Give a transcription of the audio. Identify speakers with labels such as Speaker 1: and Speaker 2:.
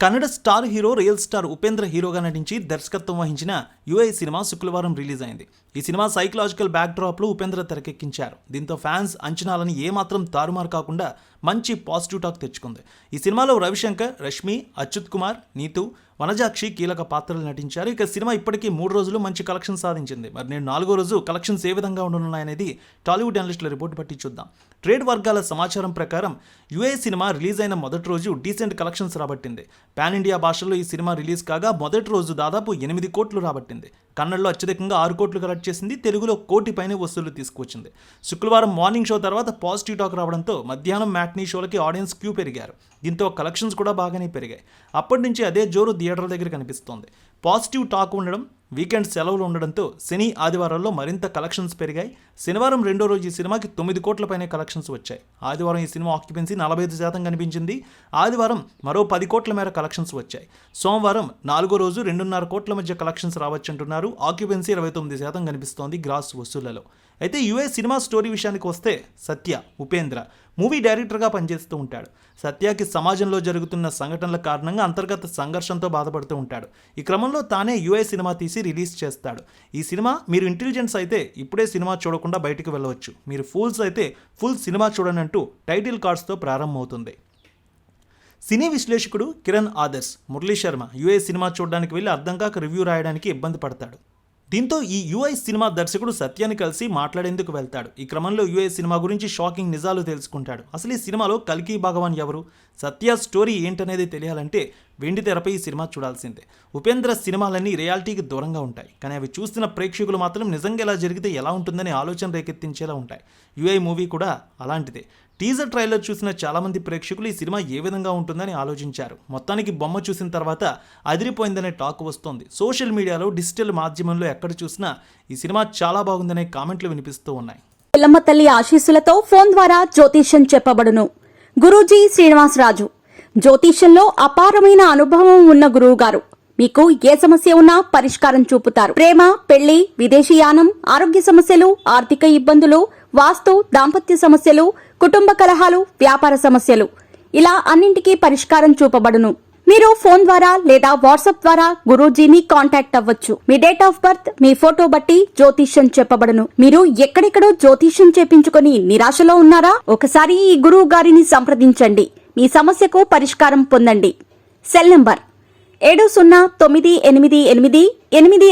Speaker 1: Kannada star hero real star Upendra హీరోగా నటించి దర్శకత్వం వహించిన యుఐ సినిమా శుక్రవారం రిలీజ్ అయింది. ఈ సినిమా సైకలాజికల్ బ్యాక్ డ్రాప్ లో ఉపేంద్ర తెరకెక్కించారు. దీంతో ఫ్యాన్స్ అంచనాలని ఏమాత్రం తారుమారు కాకుండా మంచి పాజిటివ్ టాక్ తెచ్చుకుంది. ఈ సినిమాలో రవిశంకర్, రష్మి, అచ్యుత్ కుమార్, నీతు, వనజాక్షి కీలక పాత్రలు నటించారు. ఇక సినిమా ఇప్పటికీ 3 రోజులు మంచి కలెక్షన్ సాధించింది. మరి నేను 4వ రోజు కలెక్షన్స్ ఏ విధంగా ఉండనున్నాయనేది టాలీవుడ్ అనలిస్టుల రిపోర్ట్ బట్టి చూద్దాం. ట్రేడ్ వర్గాల సమాచారం ప్రకారం యుఐ సినిమా రిలీజ్ అయిన మొదటి రోజు డీసెంట్ కలెక్షన్స్ రాబట్టింది. పాన్ ఇండియా భాషల్లో ఈ సినిమా రిలీజ్ కాగా మొదటి రోజు దాదాపు 8 కోట్లు రాబట్టింది. కన్నడలో అత్యధికంగా 6 కోట్లు కలెక్ట్ చేసింది. తెలుగులో 1 కోటి పైనే వసూళ్లు తీసుకువచ్చింది. శుక్రవారం మార్నింగ్ షో తర్వాత పాజిటివ్ టాక్ రావడంతో మధ్యాహ్నం మ్యాట్నీ షోలకి ఆడియన్స్ క్యూ పెరిగారు. దీంతో కలెక్షన్స్ కూడా బాగానే పెరిగాయి. అప్పటి నుంచి అదే జోరు థియేటర్ల దగ్గర కనిపిస్తోంది. పాజిటివ్ టాక్ ఉండడం, వీకెండ్ సెలవులు ఉండడంతో శని, ఆదివారాల్లో మరింత కలెక్షన్స్ పెరిగాయి. శనివారం 2వ రోజు ఈ సినిమాకి 9 కోట్ల పైనే కలెక్షన్స్ వచ్చాయి. ఆదివారం ఈ సినిమా ఆక్యుపెన్సీ 45% కనిపించింది. ఆదివారం మరో 10 కోట్ల మేర కలెక్షన్స్ వచ్చాయి. సోమవారం 4వ రోజు 2.5 కోట్ల మధ్య కలెక్షన్స్ రావచ్చంటున్నారు. ఆక్యుపెన్సీ 29% కనిపిస్తోంది గ్రాస్ వసూళ్లలో. అయితే యుఐ సినిమా స్టోరీ విషయానికి వస్తే సత్య, ఉపేంద్ర మూవీ డైరెక్టర్గా పనిచేస్తూ ఉంటాడు. సత్యకి సమాజంలో జరుగుతున్న సంఘటనల కారణంగా అంతర్గత సంఘర్షంతో బాధపడుతూ ఉంటాడు. ఈ క్రమంలో తానే యుఐ సినిమా తీసి రిలీజ్ చేస్తాడు. ఈ సినిమా మీరు ఇంటెలిజెన్స్ అయితే ఇప్పుడే సినిమా చూడకుండా బయటికి వెళ్ళవచ్చు, మీరు ఫూల్స్ అయితే ఫుల్ సినిమా చూడనంటూ టైటిల్ కార్డ్స్తో ప్రారంభమవుతుంది. సినీ విశ్లేషకుడు కిరణ్ ఆదర్శ్, మురళీ శర్మ యుఐ సినిమా చూడడానికి వెళ్ళి అర్థం కాక రివ్యూ రాయడానికి ఇబ్బంది పడతాడు. దీంతో ఈ యుఐ సినిమా దర్శకుడు సత్యాన్ని కలిసి మాట్లాడేందుకు వెళ్తాడు. ఈ క్రమంలో యుఐ సినిమా గురించి షాకింగ్ నిజాలు తెలుసుకుంటాడు. అసలు ఈ సినిమాలో కల్కి భగవాన్ ఎవరు, సత్య స్టోరీ ఏంటనేది తెలియాలంటే వెండి తెరపై ఈ సినిమా చూడాల్సిందే. ఉపేంద్ర సినిమాలన్నీ రియాలిటీకి దూరంగా ఉంటాయి, కానీ అవి చూస్తున్న ప్రేక్షకులు మాత్రం నిజంగా ఎలా జరిగితే ఎలా ఉంటుందని ఆలోచన రేకెత్తించేలా ఉంటాయి. యుఐ మూవీ కూడా అలాంటిదే. టీజర్ ట్రైలర్ చూసిన చాలామంది ప్రేక్షకులు ఈ సినిమా ఏ విధంగా ఉంటుందని ఆలోచించారు. మొత్తానికి బొమ్మ చూసిన తర్వాత అదిరిపోయిందనే టాక్ వస్తోంది. సోషల్ మీడియాలో, డిజిటల్ మాధ్యమంలో ఎక్కడ చూసినా ఈ సినిమా చాలా బాగుందనే కామెంట్లు వినిపిస్తూ ఉన్నాయి.
Speaker 2: ఎల్లమ్మ తల్లి ఆశీస్సులతో ఫోన్ ద్వారా జ్యోతిష్యం చెప్పబడును. గురూజీ శ్రీనివాసరాజు జ్యోతిష్యంలో అపారమైన అనుభవం ఉన్న గురువు గారు మీకు ఏ సమస్య ఉన్నా పరిష్కారం చూపుతారు. ప్రేమ, పెళ్లి, విదేశీయానం, ఆరోగ్య సమస్యలు, ఆర్థిక ఇబ్బందులు, వాస్తు, దాంపత్య సమస్యలు, కుటుంబ కలహాలు, వ్యాపార సమస్యలు, ఇలా అన్నింటికీ పరిష్కారం చూపబడును. మీరు ఫోన్ ద్వారా లేదా వాట్సాప్ ద్వారా గురూజీని కాంటాక్ట్ అవ్వచ్చు. మీ డేట్ ఆఫ్ బర్త్, మీ ఫోటో బట్టి జ్యోతిష్యం చెప్పబడును. మీరు ఎక్కడెక్కడో జ్యోతిష్యం చేపించుకొని నిరాశలో ఉన్నారా? ఒకసారి ఈ గురువు గారిని సంప్రదించండి. మీ సమస్యకు పరిష్కారం పొందండి. Cell number 70988885